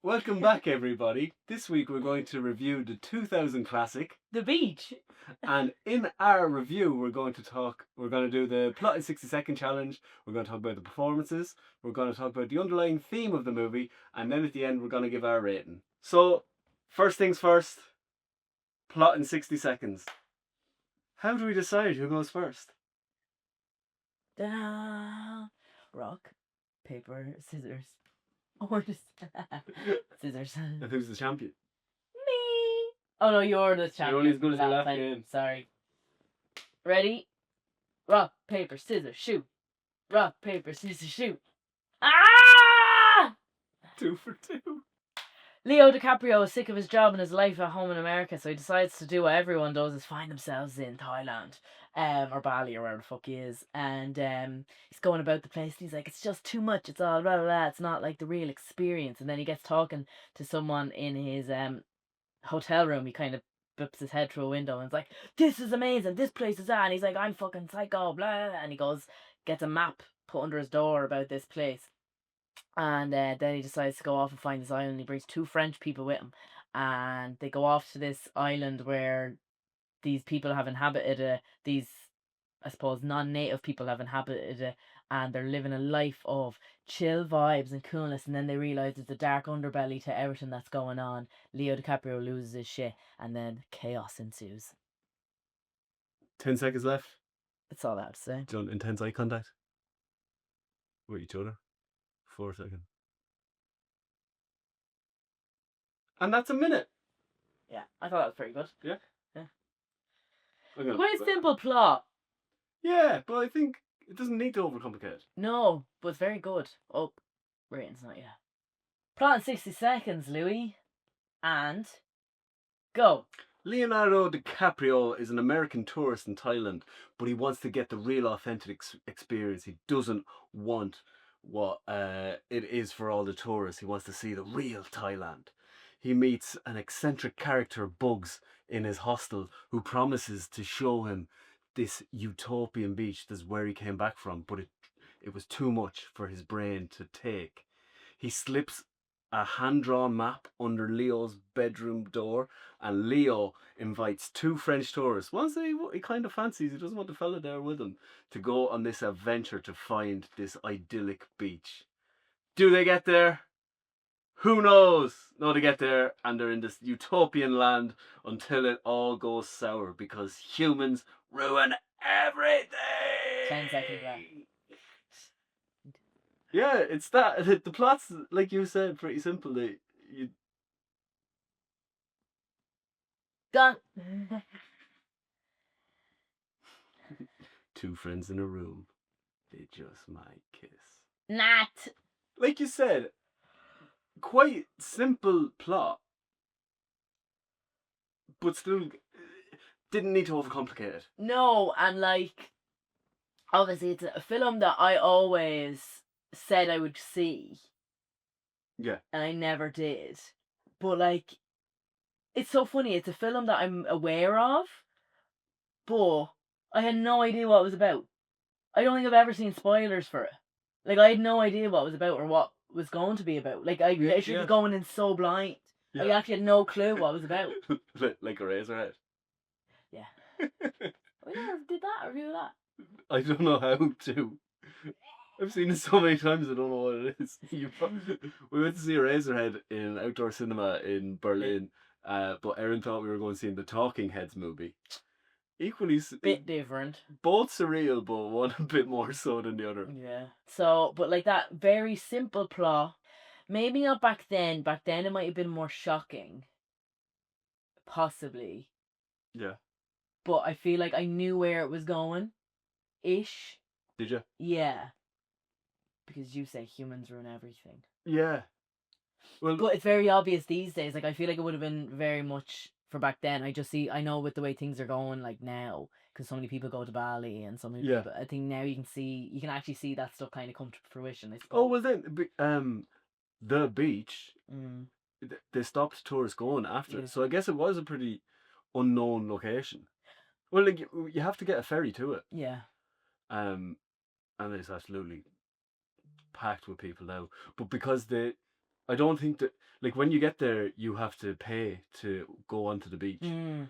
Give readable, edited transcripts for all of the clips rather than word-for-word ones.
Welcome back, everybody. This week we're going to review the 2000 classic. The beach. And in our review, we're going to do the plot in 60-second challenge. We're going to talk about the performances. We're going to talk about the underlying theme of the movie. And then at the end, we're going to give our rating. So, first things first, plot in 60 seconds. How do we decide who goes first? Da. Rock, paper, scissors. Or just scissors. And who's the champion? Me. Oh no, you're the champion. You're only as good as your Last last time. game. Sorry. Ready? Rock, paper, scissors, shoot. Rock, paper, scissors, shoot. Ah! 2 for 2. Leo DiCaprio is sick of his job and his life at home in America, so he decides to do what everyone does, is find themselves in Thailand. Or Bali, or wherever the fuck he is. And he's going about the place and he's like, it's just too much, it's all blah blah blah, it's not like the real experience. And then he gets talking to someone in his hotel room. He kind of bips his head through a window and it's like, this is amazing, this place is that. And he's like, I'm fucking psycho, blah, blah. And he goes, gets a map put under his door about this place. And then he decides to go off and find this island. He brings 2 French people with him. And they go off to this island where these people have inhabited these, I suppose, non-native people have inhabited it, and they're living a life of chill vibes and coolness. And then they realise there's a dark underbelly to everything that's going on. Leo DiCaprio loses his shit, and then chaos ensues. 10 seconds left. That's all I have to say. Done intense eye contact with each other. 4 seconds. And that's a minute. Yeah, I thought that was pretty good. Yeah. Quite a simple plot. Yeah, but I think it doesn't need to overcomplicate it. No, but it's very good. Oh, rating's not yet. Plot in 60 seconds, Louis. And go. Leonardo DiCaprio is an American tourist in Thailand, but he wants to get the real authentic experience. He doesn't want what it is for all the tourists. He wants to see the real Thailand. He meets an eccentric character, Bugs, in his hostel, who promises to show him this utopian beach. That's where he came back from, but it was too much for his brain to take. He slips a hand-drawn map under Leo's bedroom door, and Leo invites 2 French tourists, ones that he kind of fancies, he doesn't want the fella there with him, to go on this adventure to find this idyllic beach. Do they get there? Who knows? No, they get there and they're in this utopian land until it all goes sour because humans ruin everything. 10 seconds left. Yeah, it's that. The plot's, like you said, pretty simple. Done. 2 friends in a room. They just might kiss. Not. Like you said, quite simple plot, but still didn't need to overcomplicate it. No, and like, obviously it's a film that I always said I would see. Yeah. And I never did. But like, it's so funny. It's a film that I'm aware of, but I had no idea what it was about. I don't think I've ever seen spoilers for it. Like, I had no idea what it was about or what it was going to be about. Like, I literally was going in so blind. Yeah. I actually had no clue what it was about. Like a Razorhead. Yeah. We never did that, review that. I don't know how to. I've seen it so many times, I don't know what it is. We went to see Razorhead in outdoor cinema in Berlin, but Erin thought we were going to see the Talking Heads movie. Equally bit different. Both surreal, but one a bit more so than the other. Yeah. So, but like that very simple plot, maybe not back then. Back then it might have been more shocking. Possibly. Yeah. But I feel like I knew where it was going. Ish. Did you? Yeah. Because you say humans ruin everything. Yeah. Well, but it's very obvious these days. Like, I feel like it would have been very much for back then. I know with the way things are going, like now, because so many people go to Bali and so many people, I think now you can actually see that stuff kind of come to fruition, I suppose. Oh, well then, the beach, they stopped tourists going after it. So I guess it was a pretty unknown location. Well, like, you have to get a ferry to it. Yeah. And it's absolutely packed with people now. But because I don't think that, like, when you get there, you have to pay to go onto the beach. Mm,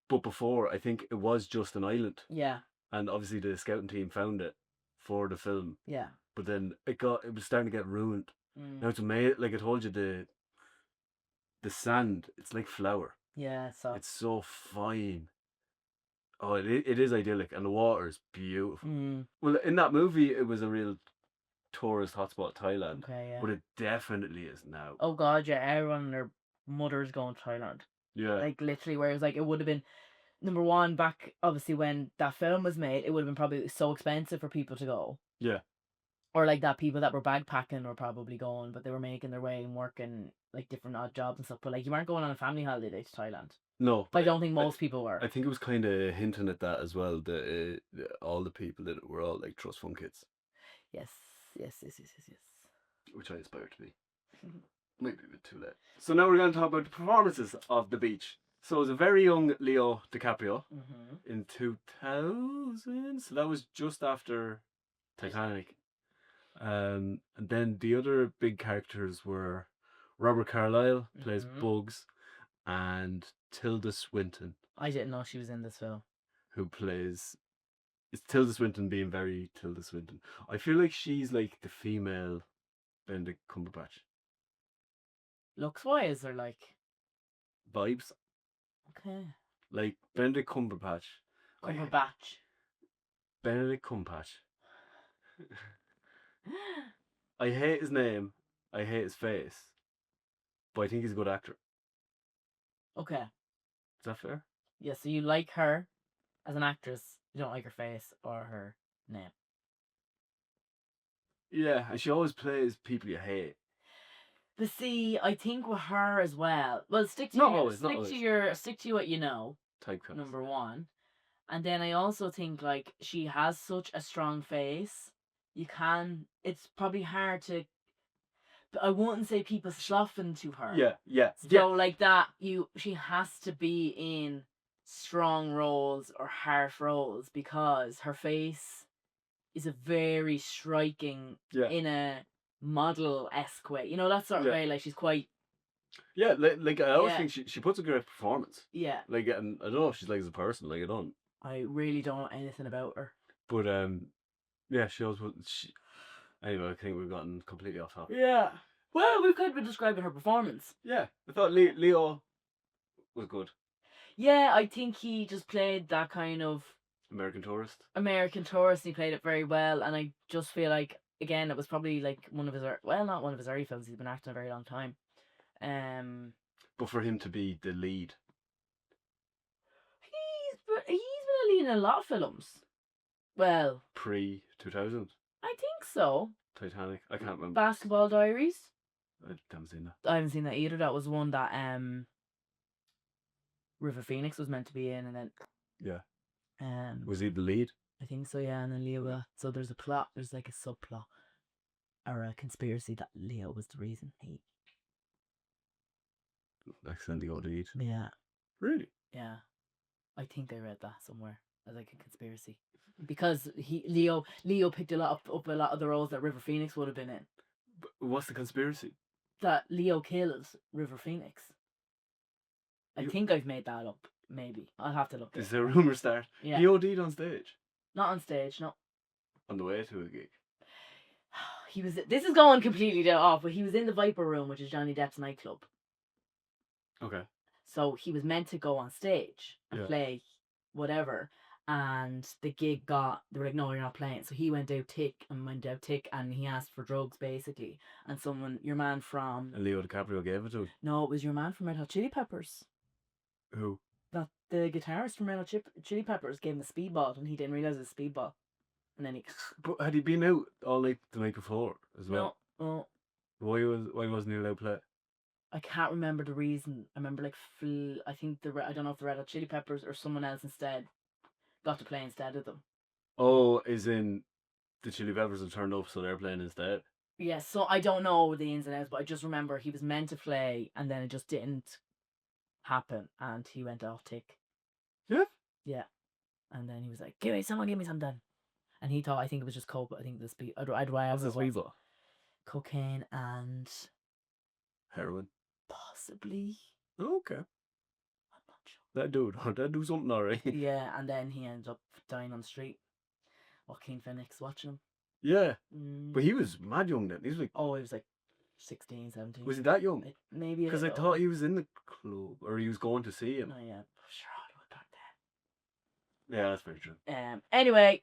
But before, I think it was just an island, yeah, and obviously the scouting team found it for the film. yeah. But then it was starting to get ruined. Mm, Now it's amazing. Like I told you, the sand, it's like flour. yeah, so. It's so fine. Oh, it is idyllic, and the water is beautiful. Mm, Well, in that movie, it was a real tourist hotspot, Thailand, okay, yeah. but it definitely is now. Oh god, yeah, everyone and their mothers going to Thailand. Yeah, Like literally, whereas like it would have been number one back obviously when that film was made, it would have been probably so expensive for people to go. yeah. Or like that people that were backpacking were probably going, but they were making their way and working like different odd jobs and stuff. But like you weren't going on a family holiday to Thailand. No, I don't think most people were. I think it was kind of hinting at that as well. That all the people that were all like trust fund kids, Yes, yes, yes, yes, yes, yes. which I aspire to be. Maybe a bit too late. So now we're going to talk about the performances of the beach. So it was a very young Leo DiCaprio in 2000. So that was just after Titanic. And then the other big characters were Robert Carlyle plays Bugs, and Tilda Swinton, I didn't know she was in this film. who plays. It's Tilda Swinton being very Tilda Swinton. I feel like she's like the female Benedict Cumberbatch Looks wise or like vibes. okay. Like Benedict Cumberbatch. Cumberbatch. Benedict Cumberbatch. I hate his name. I hate his face. But I think he's a good actor. Okay. Is that fair? Yeah, so you like her as an actress, you don't like her face or her name. Yeah, and she always plays people you hate. But see, I think with her as well. Well, stick to Not your, always, stick not to always. your, stick to what you know. Typecast. Number one, and then I also think like she has such a strong face. You can. It's probably hard to. I wouldn't say people soften to her. Yeah, yeah, So yeah. like that, she has to be in strong roles or harsh roles because her face is a very striking Yeah. in a model-esque way. You know, that sort of Yeah. way, like she's quite Yeah, like I always Yeah. think she puts a great performance. yeah. Like, and I don't know if she's like as a person, like I don't. I really don't know anything about her. But yeah, she always she. Anyway, I think we've gotten completely off topic. Yeah. Well, we could be describing her performance. Yeah, I thought Leo was good. Yeah, I think he just played that kind of American Tourist. American tourist. He played it very well, and I just feel like again it was probably like one of his not one of his early films. He's been acting a very long time. But for him to be the lead, he's been a lead in a lot of films. Well, pre-2000 I think so. Titanic. I can't remember. Basketball Diaries. I haven't seen that. I haven't seen that either. That was one that River Phoenix was meant to be in, and then Yeah. was he the lead? I think so, yeah. And then Leo. So there's a plot. There's like a subplot or a conspiracy that Leo was the reason he. Accidentally got lead. Yeah. Really? Yeah. I think I read that somewhere as like a conspiracy because Leo picked up a lot of the roles that River Phoenix would have been in. But what's the conspiracy? That Leo kills River Phoenix. I think I've made that up. Maybe I'll have to look. Is there a rumor start? Yeah. He OD'd on stage. Not on stage, no. On the way to a gig. He was. This is going completely off, but he was in the Viper Room, which is Johnny Depp's nightclub. Okay. So he was meant to go on stage and play whatever, and the gig they were like, no, you're not playing. So he went out tick, and he asked for drugs basically, and your man from. And Leo DiCaprio gave it to him. No, it was your man from Red Hot Chili Peppers. Who? That the guitarist from Red Hot Chili Peppers gave him a speedball, and he didn't realize it was a speedball, and then he. But had he been out all night the night before as well? No. Why wasn't he allowed to play? I can't remember the reason. I remember like I think I don't know if the Red Hot Chili Peppers or someone else instead got to play instead of them. Oh, is in the Chili Peppers have turned up, so they're playing instead. Yeah, so I don't know the ins and outs, but I just remember he was meant to play and then it just didn't happen, and he went off tick. Yeah. Yeah, and then he was like, "Someone give me something," and he thought I think it was just coke, but I think the speed. I'd What's a speedball? cocaine and Heroin. Possibly. Okay. I'm not sure. That do something alright. Yeah, and then he ends up dying on the street. Joaquin Phoenix watching him. Yeah. Mm. But he was mad young then. He was like, Oh, he was like 16, 17. was he that young? Maybe. Because I thought he was in the club, or he was going to see him. No, yeah. Sure, Hollywood back Yeah, that's very true. then. Anyway,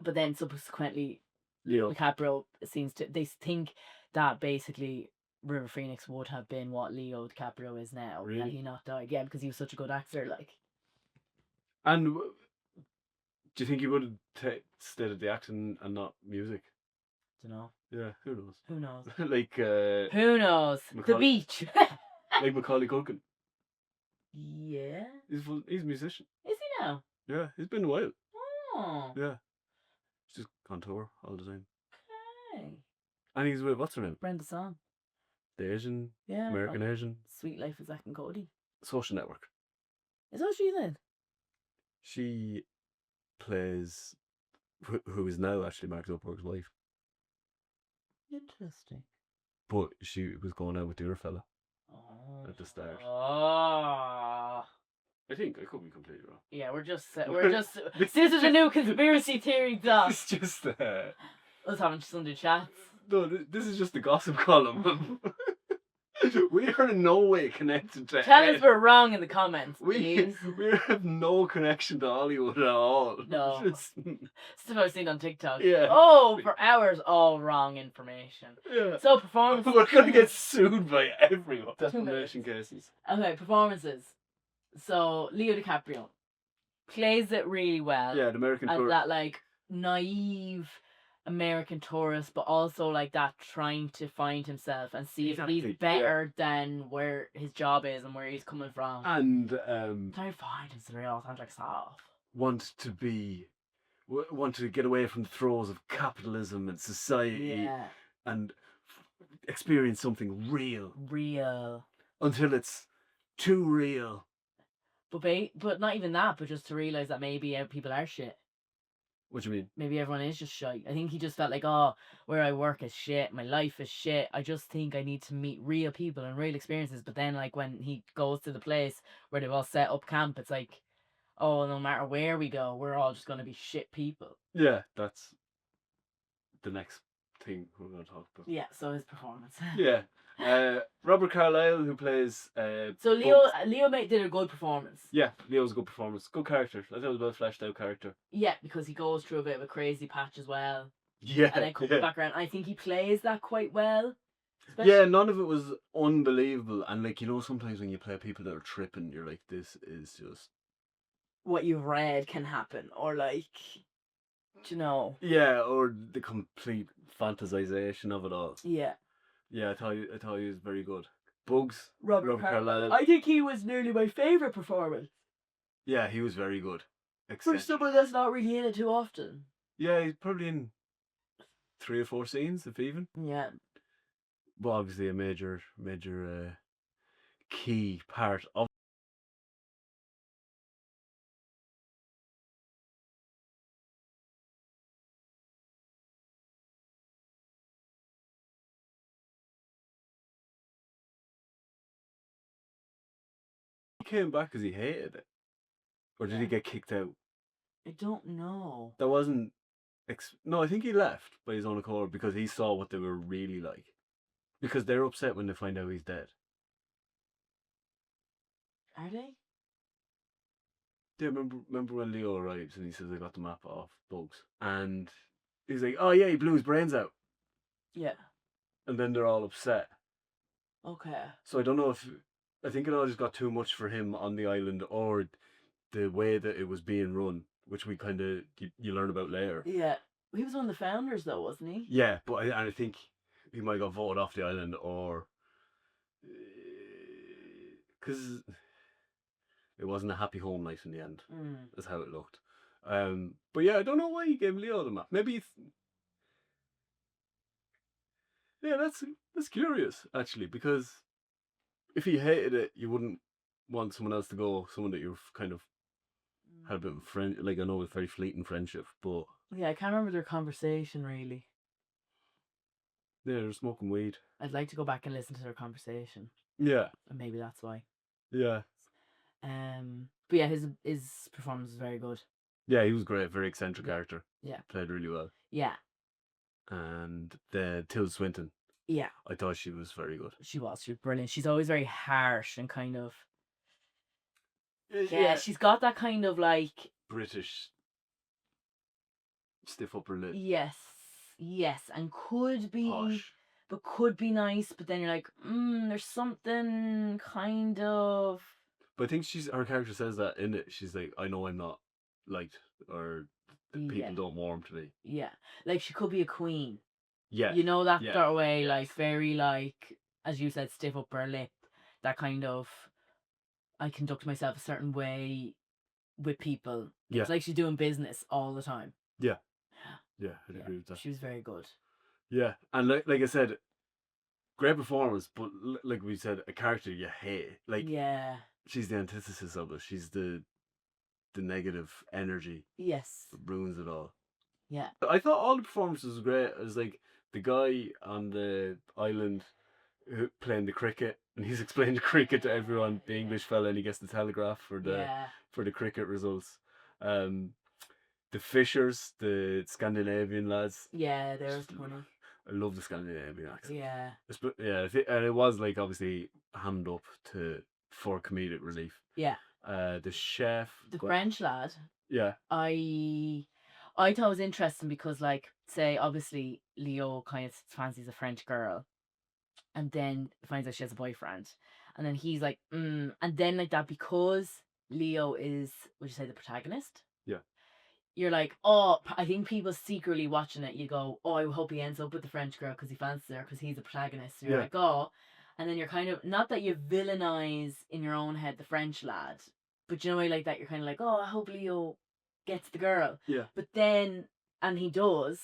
but then subsequently, Leo. DiCaprio they think that basically River Phoenix would have been what Leo DiCaprio is now, Really? and he not died. Yeah, because he was such a good actor. Like, And do you think he would have stayed at the acting and not music? don't know. Yeah, who knows? Who knows? Like, Who knows? The Macaulay- beach. like Macaulay Culkin. Yeah. He's a musician. Is he now? Yeah, he's been a while. Oh. Yeah. He's just on tour all the time. Okay. And he's with, what's her name? Brenda Song. The Asian, Yeah. American Asian. Sweet Life of Zack and Cody. Social Network. Is that what she's in? She plays, who is now actually Mark Zuckerberg's wife. Interesting. But she was going out with the other fella Oh. at the start. Oh. I think, I could be completely wrong. Yeah, this is a new conspiracy theory doc. It's just, Us having Sunday chats. no, this is just the gossip column. We are in no way connected to Tell us we're wrong in the comments, please. we have no connection to Hollywood at all. No. Just, Stuff I've seen on TikTok. Yeah. Oh, for hours, all wrong information. yeah. So performances. We're gonna get sued by everyone. 2 Defamation cases. Okay, performances. So Leo DiCaprio plays it really well. Yeah, the American As tour. that like naive American tourist, but also like that trying to find himself and see if Exactly, he's better than where his job is and where he's coming from. And Trying to find his real authentic self. want to get away from the throes of capitalism and society Yeah, and experience something real real. until it's too real. But not even that, but just to realize that maybe people are shit. What do you mean? Maybe everyone is just shite. I think he just felt like, oh, where I work is shit, my life is shit. I just think I need to meet real people and real experiences. But then, like, when he goes to the place where they've all set up camp, it's like, oh, no matter where we go, we're all just going to be shit people. Yeah, that's the next thing we're going to talk about. Yeah, so his performance. Yeah. Robert Carlyle, who plays. So Leo did a good performance. Yeah, Leo's a good performance. Good character. I thought it was a well fleshed out character. Yeah, because he goes through a bit of a crazy patch as well. Yeah. And then comes back around. I think he plays that quite well. Yeah, none of it was unbelievable. And, like, you know, sometimes when you play people that are tripping, you're like, this is just. What you've read can happen. Or, like, do you know? Yeah, or the complete fantasization of it all. Yeah. Yeah, I thought he was very good. Bugs. Robert Carlyle. I think he was nearly my favourite performance. Yeah, he was very good. For someone that's not really in it too often. Yeah, he's probably in 3 or 4 scenes, if even. Yeah. But obviously a major key part of. He came back because he hated it, or did he get kicked out? I don't know. That wasn't. No, I think he left by his own accord because he saw what they were really like. Because they're upset when they find out he's dead. Are they? Yeah, remember when Leo arrives and he says, I got the map off Bugs. And he's like, oh yeah, he blew his brains out. Yeah. And then they're all upset. Okay. So I don't know if. I think it all just got too much for him on the island, or the way that it was being run, which we kind of you learn about later. Yeah. He was one of the founders, though, wasn't he? Yeah, but I think he might have got voted off the island, or because it wasn't a happy home life in the end. Is how it looked. But yeah, I don't know why he gave Leo the map. Maybe. Yeah, that's curious actually, because if he hated it, you wouldn't want someone else to go. Someone that you've kind of had a bit of a friend, like I know it's very fleeting friendship, but Yeah, I can't remember their conversation really. Yeah, they're smoking weed. I'd like to go back and listen to their conversation, Yeah, and maybe that's why. yeah, But yeah, his performance was very good. yeah. He was great. Very eccentric Yeah. character. Yeah. Played really well. Yeah. And the Tilda Swinton, Yeah. I thought she was very good. She was brilliant. She's always very harsh and kind of Yeah, she's got that kind of like British stiff upper lip, yes, and could be posh. but could be nice, but then you're like, there's something kind of But I think her character says that in it. She's like, I know I'm not liked, or people yeah, don't warm to me. yeah. Like she could be a queen. Yeah, You know that yeah, sort of way, yes. like very like as you said, stiff upper lip. That kind of I conduct myself a certain way with people. Yeah. It's like she's doing business all the time. Yeah, I'd Yeah, agree with that. she was very good. Yeah, and like I said, great performance, but like we said, a character you hate. Like Yeah. she's the antithesis of it. She's the negative energy Yes. that ruins it all. Yeah. I thought all the performances were great. It was like the guy on the island playing the cricket, and he's explaining the cricket to everyone. The English fella, and he gets the telegraph for the cricket results. The Fishers, the Scandinavian lads. Yeah, they're funny. I love the Scandinavian accent. Yeah. Yeah, and it was like obviously hammed up for comedic relief. Yeah. The chef, The French lad. Yeah. I thought it was interesting because, like, say, obviously Leo kind of fancies a French girl, and then finds out she has a boyfriend, and then he's like, and then like that because Leo is, would you say, the protagonist? Yeah. You're like, oh, I think people secretly watching it, you go, oh, I hope he ends up with the French girl because he fancies her because he's the protagonist. So you're like, oh, and then you're kind of, not that you villainize in your own head the French lad, but you know, like that, you're kind of like, oh, I hope Leo gets the girl. Yeah. But then, and he does,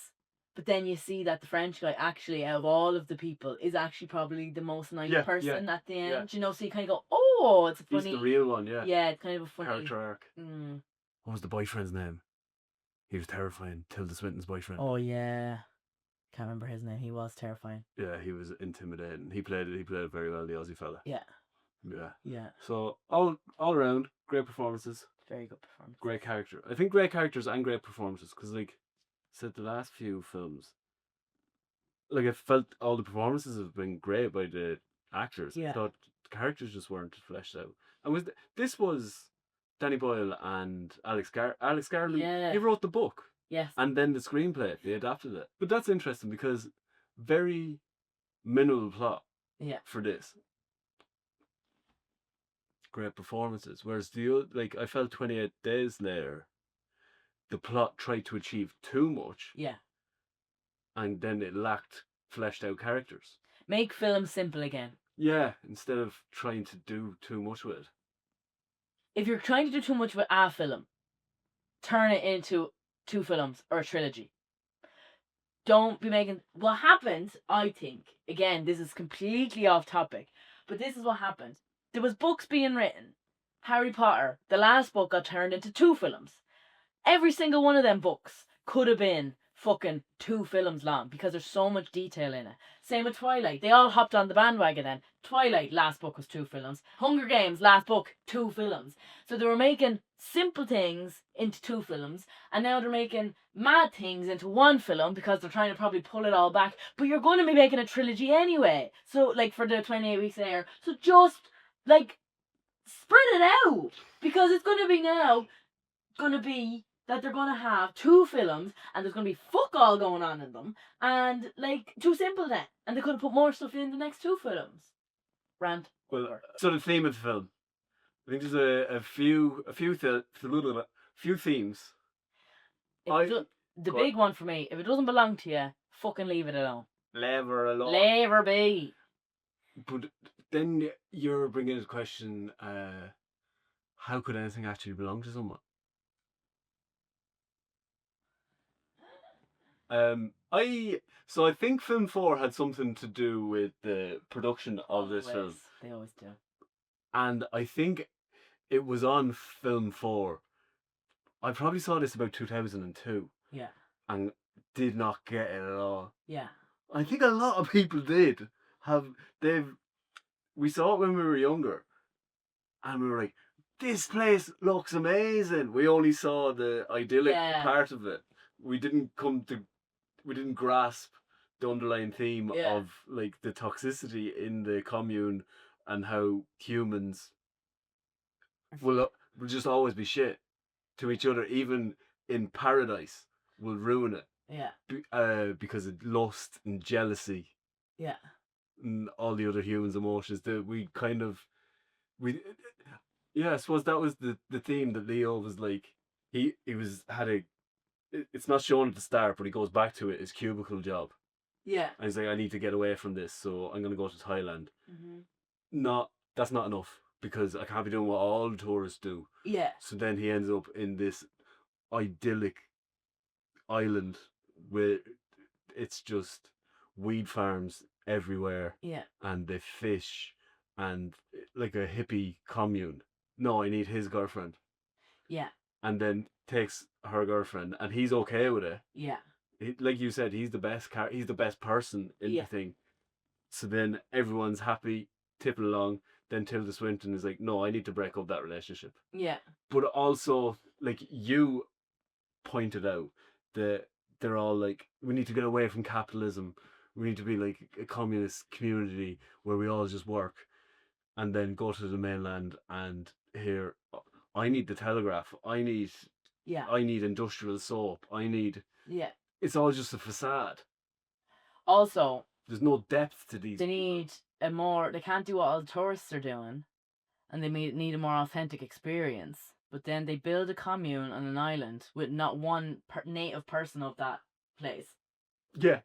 but then you see that the French guy actually, out of all of the people, is actually probably the most nice person at the end. You know, so you kind of go, oh, it's a funny. He's the real one, yeah. Yeah, it's kind of a funny character arc. What was the boyfriend's name? He was terrifying. Tilda Swinton's boyfriend. Oh yeah, can't remember his name. He was terrifying. Yeah, he was intimidating. He played it very well, the Aussie fella. Yeah. Yeah. Yeah. So all around, great performances. Very good performance. Great character. I think great characters and great performances, because like I said, the last few films, like I felt all the performances have been great by the actors. Yeah. I thought the characters just weren't fleshed out. And this was Danny Boyle and Alex Garland. Yeah. He wrote the book. Yes. And then the screenplay, they adapted it. But that's interesting because very minimal plot. Yeah. For this. Great performances. Whereas I felt 28 Days Later, the plot tried to achieve too much. Yeah. And then it lacked fleshed out characters. Make film simple again. Yeah, instead of trying to do too much with it. If you're trying to do too much with a film, turn it into 2 films or a trilogy. Don't be making... What happened, I think, again, this is completely off topic, but this is what happened. There was books being written. Harry Potter, the last book, got turned into 2 films. Every single one of them books could have been fucking 2 films long because there's so much detail in it. Same with Twilight. They all hopped on the bandwagon then. Twilight, last book was 2 films. Hunger Games, last book, 2 films. So they were making simple things into 2 films, and now they're making mad things into 1 film because they're trying to probably pull it all back. But you're going to be making a trilogy anyway. So, like, for the 28 Weeks Later. So just, like, spread it out. Because it's going to be that they're going to have 2 films and there's going to be fuck all going on in them, and like too simple then, and they could have put more stuff in the next 2 films. Rant. Well, so the theme of the film, I think there's a few themes. The big one for me, if it doesn't belong to you, fucking leave it alone. Leave her alone. Leave her be. But then you're bringing into question, how could anything actually belong to someone? I think film 4 had something to do with the production of this film. They always do. And I think it was on film 4. I probably saw this about 2002. Yeah. And did not get it at all. Yeah. I think a lot of people did have. They've. We saw it when we were younger, and we were like, "This place looks amazing." We only saw the idyllic Yeah. part of it. We didn't come to. We didn't grasp the underlying theme Yeah. of like the toxicity in the commune and how humans will just always be shit to each other, even in paradise. Will ruin it. Yeah. Because of lust and jealousy Yeah. and all the other humans' emotions that we kind of we yeah, I suppose that was the theme that Leo was like he was had a it's not shown at the start, but he goes back to it, his cubicle job. Yeah. And he's like, I need to get away from this, so I'm gonna go to Thailand. Mm-hmm. Not that's not enough because I can't be doing what all the tourists do. Yeah. So then he ends up in this idyllic island where it's just weed farms everywhere. Yeah. And they fish and like a hippie commune. No, I need his girlfriend. Yeah. And then takes her girlfriend, and he's okay with it. Yeah. Like you said, he's the best he's the best person in the thing. So then everyone's happy, tipping along. Then Tilda Swinton is like, no, I need to break up that relationship. Yeah. But also, like you pointed out, that they're all like, we need to get away from capitalism. We need to be like a communist community where we all just work, and then go to the mainland and hear, I need the telegraph. I need industrial soap. I need. Yeah. It's all just a facade. Also, there's no depth to these. They need a more. They can't do what all the tourists are doing, and they need a more authentic experience. But then they build a commune on an island with not one native person of that place. Yeah.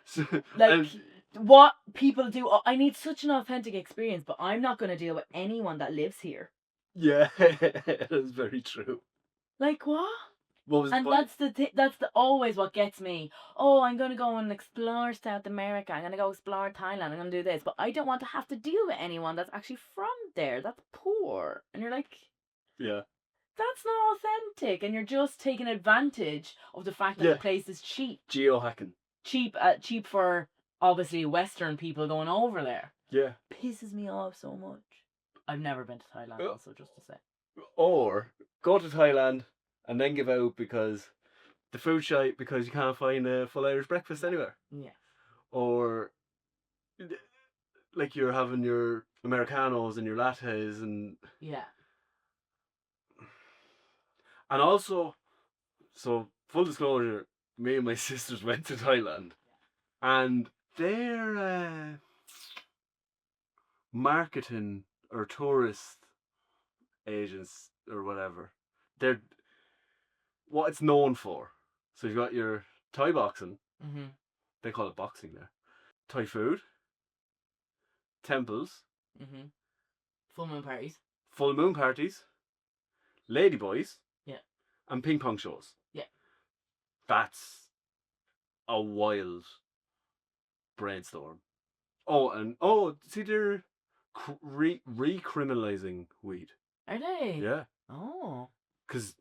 So, like what people do. Oh, I need such an authentic experience, but I'm not going to deal with anyone that lives here. Yeah, that's very true. Like what? What was and that's the always what gets me. Oh, I'm gonna go and explore South America. I'm gonna go explore Thailand. I'm gonna do this, but I don't want to have to deal with anyone that's actually from there. That's poor, and you're like, yeah, that's not authentic, and you're just taking advantage of the fact that the place is cheap. Geohacking. Cheap for obviously Western people going over there. Yeah, pisses me off so much. I've never been to Thailand, also, just to say. Or go to Thailand and then give out because the food's shite because you can't find a full Irish breakfast anywhere. Yeah. Or like you're having your Americanos and your lattes and. Yeah. And also, so full disclosure, me and my sisters went to Thailand, and their marketing or tourist agents or whatever, they're what it's known for. So you've got your Thai boxing. Mm-hmm. They call it boxing there. Thai food, temples. Mm-hmm. Full moon parties. Ladyboys. Yeah. And ping pong shows. Yeah. That's a wild brainstorm. See, they're recriminalizing weed. Are they? Yeah. Oh. Because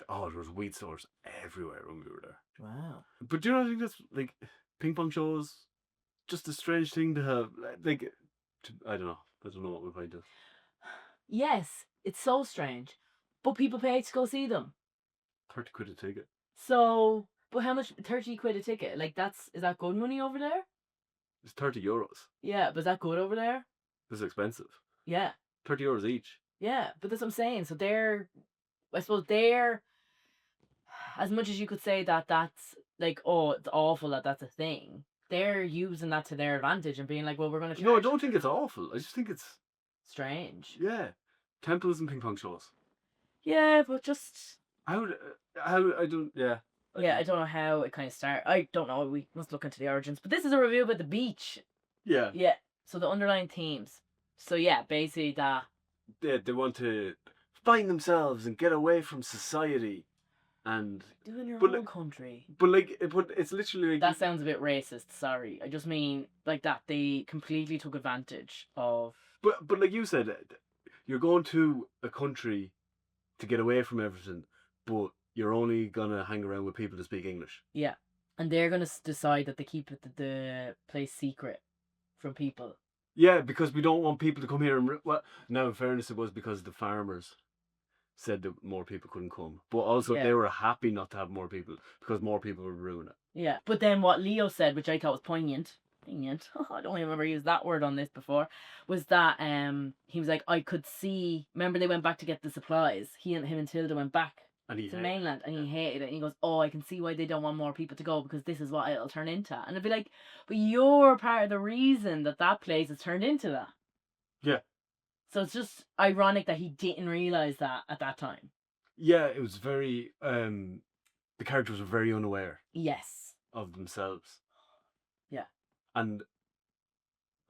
there was weed stores everywhere when we were there. Wow. But do you not think that's like ping pong shows? Just a strange thing to have. Like, I don't know. I don't know what my point is. Yes, it's so strange, but people pay to go see them. 30 quid a ticket. So, but how much? 30 quid a ticket. Like is that good money over there? It's 30 euros. Yeah, but is that good over there? This is expensive. Yeah. 30 euros each. Yeah, but that's what I'm saying. So I suppose as much as you could say that that's like, oh, it's awful that that's a thing, they're using that to their advantage and being like, well, we're going to charge. No, I don't think it's awful. I just think it's strange. Yeah. Temples and ping pong shows. Yeah, but just how I don't I don't know how it kind of started. I don't know. We must look into the origins. But this is a review about the beach. Yeah. Yeah. So the underlying themes. So yeah, basically that. They want to find themselves and get away from society, and do in your own country. But it's literally like, that sounds a bit racist. Sorry, I just mean like that they completely took advantage of. But like you said, you're going to a country to get away from everything, but you're only gonna hang around with people that speak English. Yeah. And they're going to decide that they keep the place secret from people. Yeah, because we don't want people to come here and well, now in fairness, it was because the farmers said that more people couldn't come, but also Yeah. they were happy not to have more people because more people would ruin it. Yeah. But then what Leo said, which I thought was poignant, I don't even remember used that word on this before, was that he was like, I could see. Remember they went back to get the supplies. Him and Tilda went back And he to the hated mainland, and he yeah. hated it. And he goes, "Oh, I can see why they don't want more people to go because this is what it'll turn into." And I'd be like, "But you're part of the reason that place has turned into that." Yeah. So it's just ironic that he didn't realize that at that time. Yeah, it was very. The characters were very unaware Yes. of themselves. Yeah. And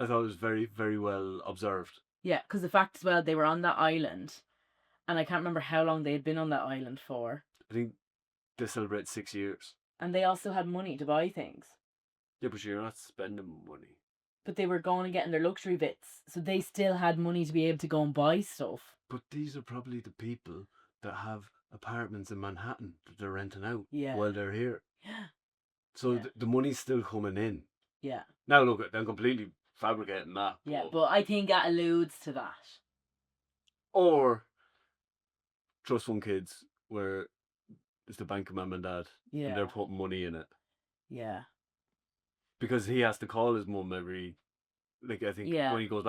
I thought it was very, very well observed. Yeah, because the fact as well, they were on that island, and I can't remember how long they had been on that island for. I think they celebrate 6 years. And they also had money to buy things. Yeah, but you're not spending money. But they were going and getting their luxury bits, so they still had money to be able to go and buy stuff. But these are probably the people that have apartments in Manhattan that they're renting out Yeah. while they're here. Yeah. So Yeah. the money's still coming in. Yeah. Now look, they're completely fabricating that. Yeah, but I think that alludes to that. Or trust fund kids where it's the bank of mum and dad Yeah. and they're putting money in it. Yeah. Because he has to call his mum every, like I think Yeah. when he goes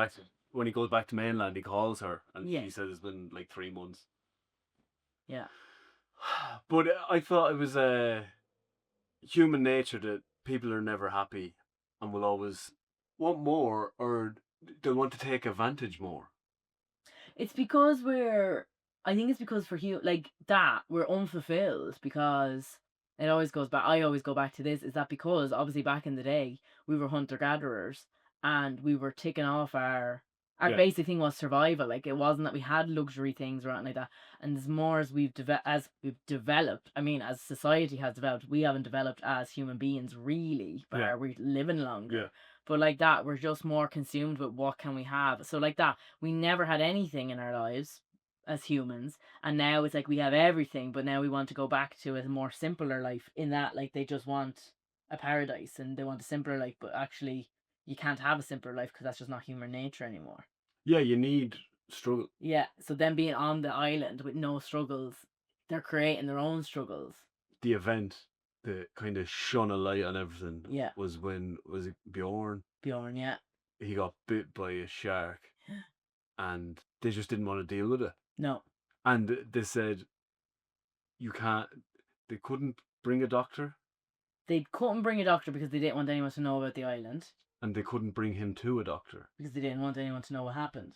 back to mainland, he calls her and Yeah. she says it's been like 3 months. Yeah. But I thought it was human nature that people are never happy and will always want more, or they want to take advantage more. It's because I think it's because for like that, we're unfulfilled because it always goes back. I always go back to this. Is that because obviously back in the day we were hunter gatherers and we were ticking off our Yeah. basic thing was survival. Like it wasn't that we had luxury things or anything like that. And as more as we've developed, I mean, as society has developed, we haven't developed as human beings really, but Yeah. we're living longer. Yeah. But like that, we're just more consumed with what can we have. So like that, we never had anything in our lives as humans, and now it's like we have everything, but now we want to go back to a more simpler life. In that, like they just want a paradise and they want a simpler life, but actually, you can't have a simpler life because that's just not human nature anymore. Yeah, you need struggle. Yeah. So them being on the island with no struggles, they're creating their own struggles. The event that kind of shone a light on everything Yeah. was when, was it Bjorn? Bjorn, yeah. He got bit by a shark and they just didn't want to deal with it. No. And they said they couldn't bring a doctor. They couldn't bring a doctor because they didn't want anyone to know about the island. And they couldn't bring him to a doctor. Because they didn't want anyone to know what happened.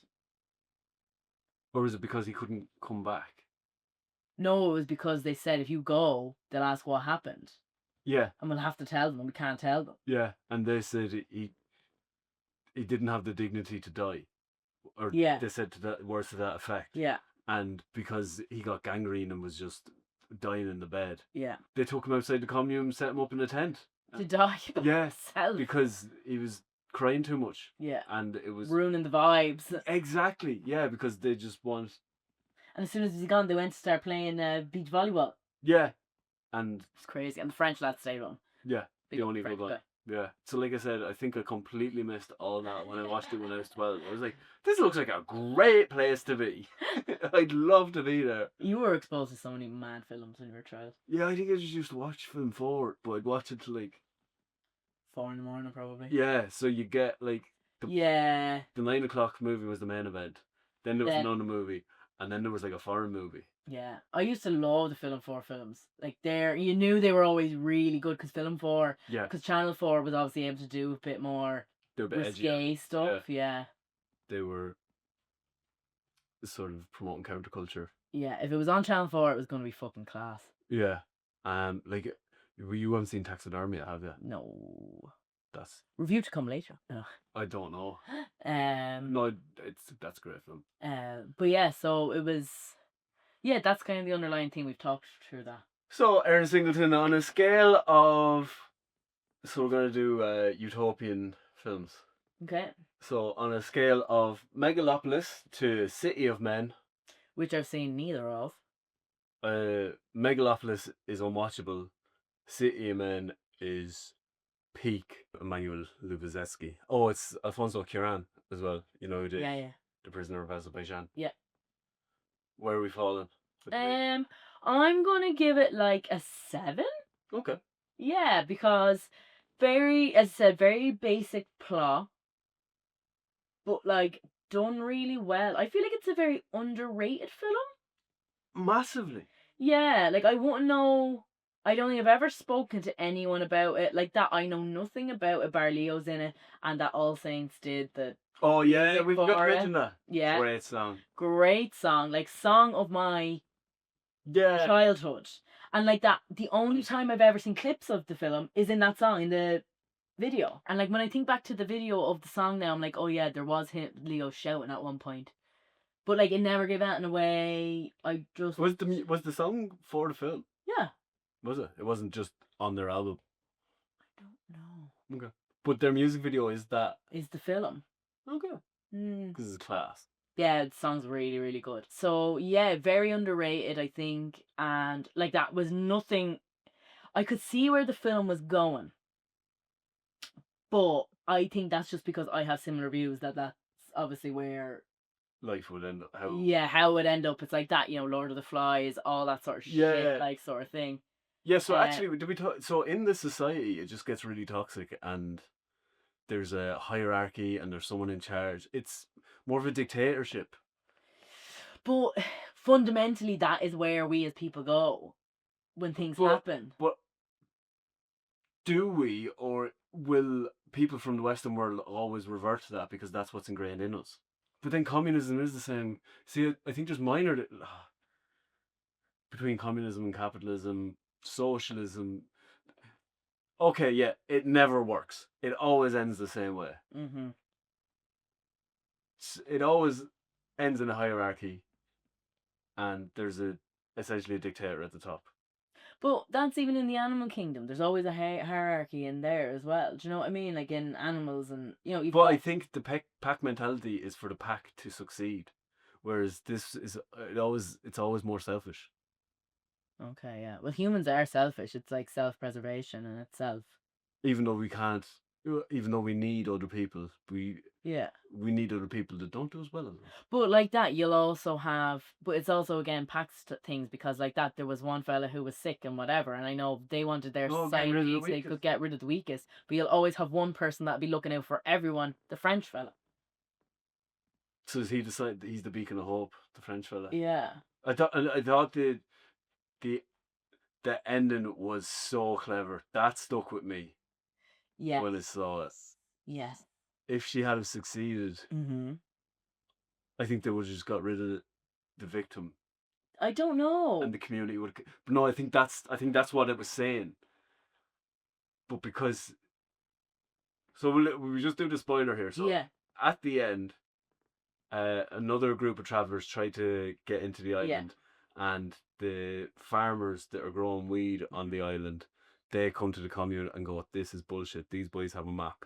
Or is it because he couldn't come back? No, it was because they said if you go, they'll ask what happened. Yeah. And we'll have to tell them, and we can't tell them. Yeah, and they said he didn't have the dignity to die. Or Yeah. they said words to that effect. Yeah. And because he got gangrene and was just dying in the bed. Yeah. They took him outside the commune, set him up in a tent. To die. Yeah. Himself. Because he was crying too much. Yeah. And it was ruining the vibes. Exactly. Yeah, because they just want. And as soon as he's gone, they went to start playing beach volleyball. Yeah. And it's crazy. And the French lads stayed on. Yeah. The only good one. Yeah. So like I said, I think I completely missed all that when I watched it when I was 12. I was like, this looks like a great place to be. I'd love to be there. You were exposed to so many mad films when you were a child. Yeah, I think I just used to watch film 4, but I'd watch it till like 4 a.m. probably. Yeah, so you get like the 9 o'clock movie was the main event. Then there was another movie, and then there was like a foreign movie. Yeah, I used to love the Film 4 films. Like you knew they were always really good because Film 4, because Channel 4 was obviously able to do a bit more risque stuff. Yeah. They were sort of promoting counterculture. Yeah, if it was on Channel 4, it was going to be fucking class. Yeah, like you haven't seen Taxidermy yet, have you? No. That's review to come later. Ugh. I don't know. No, that's a great film. But yeah, so it was. Yeah, that's kind of the underlying thing we've talked through that. So, Aaron Singleton, on a scale of... So we're going to do utopian films. Okay. So, on a scale of Megalopolis to City of Men... Which I've seen neither of. Megalopolis is unwatchable. City of Men is peak Emmanuel Lubezki. Oh, it's Alfonso Cuarón as well. You know, Yeah. the Prisoner of Azerbaijan. Yeah. Where are we falling? with the rate? I'm gonna give it like a 7. Okay. Yeah, because very, as I said, very basic plot, but like done really well. I feel like it's a very underrated film. Massively. Yeah, like I wouldn't know. I don't think I've ever spoken to anyone about it like that. I know nothing about it. Bar Leo's in it, and that All Saints did the Oh yeah, music we forgot to for it. mention that. Yeah, Great song. great song, like song of my Yeah. childhood, and like that. The only time I've ever seen clips of the film is in that song in the video, and like when I think back to the video of the song now, I'm like, oh yeah, there was him Leo shouting at one point, but like it never gave that away. I just Was the song for the film? yeah. Was it? It wasn't just on their album. I don't know. Okay. But their music video is that. Is the film? Okay. Mm. Because it's class. Yeah, the song's really, really good. So yeah, very underrated, I think, and like that was nothing. I could see where the film was going, but I think that's just because I have similar views that that's obviously where Life would end up how. yeah how it would end up. It's like that, Lord of the Flies, all that sort of Yeah. shit, like sort of thing. Yeah. So actually, did we talk? So in this society, it just gets really toxic, and there's a hierarchy, and there's someone in charge. It's more of a dictatorship. But fundamentally, that is where we as people go when things happen. But do we, or will people from the Western world always revert to that because that's what's ingrained in us? But then communism is the same. See, I think there's minor between communism and capitalism, socialism. Okay, yeah, it never works. It always ends the same way. Mm-hmm. It always ends in a hierarchy, and there's essentially a dictator at the top. But that's even in the animal kingdom. There's always a hierarchy in there as well. Do you know what I mean? Like in animals, and you've But I think the pack mentality is for the pack to succeed, whereas this is it's always more selfish. Okay, yeah. Well, humans are selfish. It's like self-preservation in itself. Even though we can't, even though we need other people, we need other people that don't do as well as us. But like that, you'll also have. But it's also again packs things because like that, there was one fella who was sick and whatever, and I know they wanted their society so they could get rid of the weakest. But you'll always have one person that'll be looking out for everyone. The French fella. So does he decide that he's the beacon of hope, the French fella? Yeah. I thought the ending was so clever. That stuck with me. Yeah. When I saw it. Yes. If she had succeeded, I think they would have just got rid of the victim. I don't know. And the community would. But no, I think that's what it was saying. But because. So we'll just do the spoiler here. So yeah. At the end, another group of travelers try to get into the island, and the farmers that are growing weed on the island, they come to the commune and go, "This is bullshit. These boys have a map.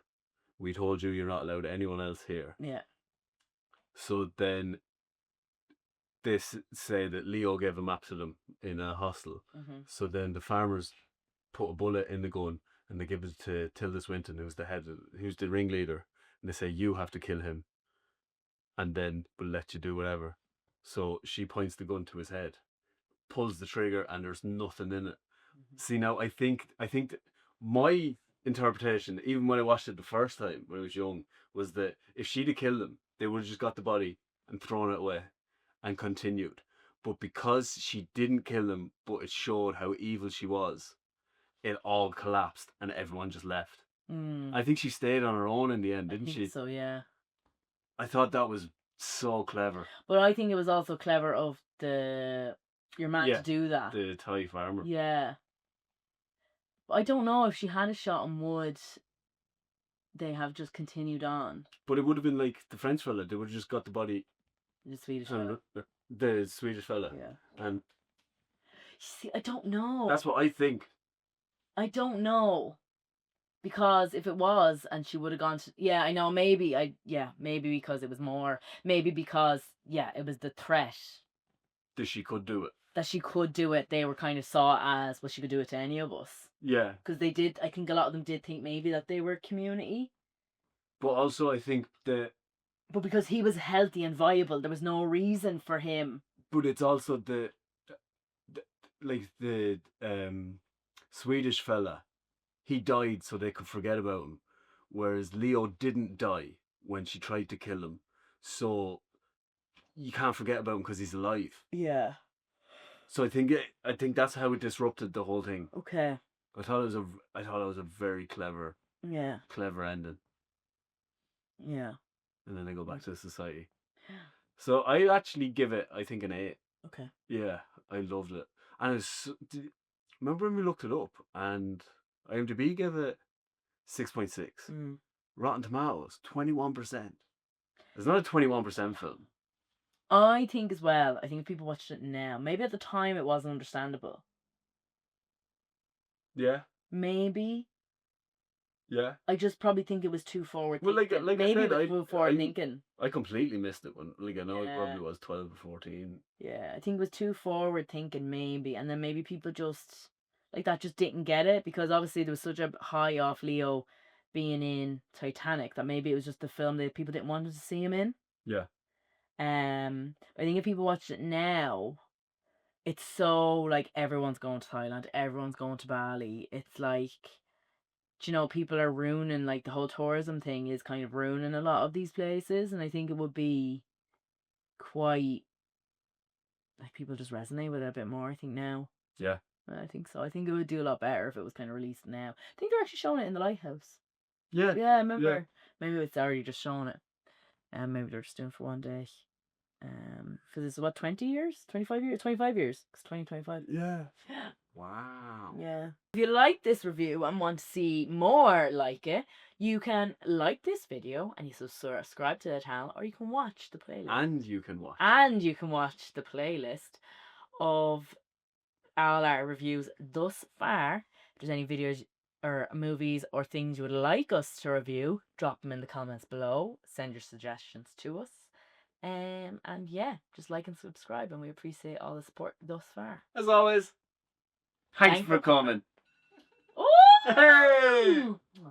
We told you you're not allowed anyone else here." Yeah. So then they say that Leo gave a map to them in a hostel. So then the farmers put a bullet in the gun and they give it to Tilda Swinton, who's the ringleader, and they say, "You have to kill him, and then we'll let you do whatever." So she points the gun to his head, pulls the trigger, and there's nothing in it. See, now I think that my interpretation, even when I watched it the first time when I was young, was that if she'd have killed him, they would have just got the body and thrown it away and continued. But because she didn't kill him, but it showed how evil she was, it all collapsed and everyone just left. I think she stayed on her own in the end, didn't she? So yeah. I thought that was so clever. But I think it was also clever of your man to do that. The Thai farmer. Yeah. But I don't know if she had a shot and would they have just continued on. But it would have been like the French fella. They would have just got the body. The Swedish fella. The Swedish fella. Yeah. And see, I don't know. That's what I think. I don't know. Because if it was and she would have gone to I know maybe because it was more maybe because it was the threat That she could do it. That she could do it, they were kind of saw as, well, she could do it to any of us. Yeah. Because they did, I think a lot of them did think maybe that they were community. But also, I think that. But because he was healthy and viable, there was no reason for him. But it's also the like the Swedish fella. He died so they could forget about him, whereas Leo didn't die when she tried to kill him. So you can't forget about him because he's alive. Yeah. So I think that's how it disrupted the whole thing. Okay. I thought it was a very clever Yeah. ending. Yeah. And then they go back to society. So I actually give it, I think, an 8. Okay. Yeah, I loved it. And remember when we looked it up and IMDb gave it 6.6. Mm. Rotten Tomatoes, 21%. It's not a 21% film. I think as well, I think if people watched it now, maybe at the time it wasn't understandable. Yeah. Maybe. Yeah. I just probably think it was too forward Well, thinking. like maybe I said, it was too forward thinking. I completely missed it when, like, I know it Yeah. probably was 12 or 14. Yeah, I think it was too forward thinking, maybe. And then maybe people just, like that, just didn't get it because obviously there was such a high off Leo being in Titanic that maybe it was just the film that people didn't want to see him in. Yeah. I think if people watch it now, it's so like everyone's going to Thailand, everyone's going to Bali. It's like, do you know, people are ruining, like the whole tourism thing is kind of ruining a lot of these places, and I think it would be quite like people just resonate with it a bit more. I think now. Yeah. I think so. I think it would do a lot better if it was kind of released now. I think they're actually showing it in the lighthouse. Yeah. Yeah, I remember. Maybe it's already just showing it, and maybe they're just doing it for one day. For this, what, 20 years? 25 years? 25 years. It's 2025. Yeah. Wow. Yeah. If you like this review and want to see more like it, you can like this video and you subscribe to the channel, or you can watch the playlist. And you can watch. And you can watch the playlist of all our reviews thus far. If there's any videos or movies or things you would like us to review, drop them in the comments below. Send your suggestions to us. And yeah, just like and subscribe, and we appreciate all the support thus far. As always, thanks for coming. Oh! Hey!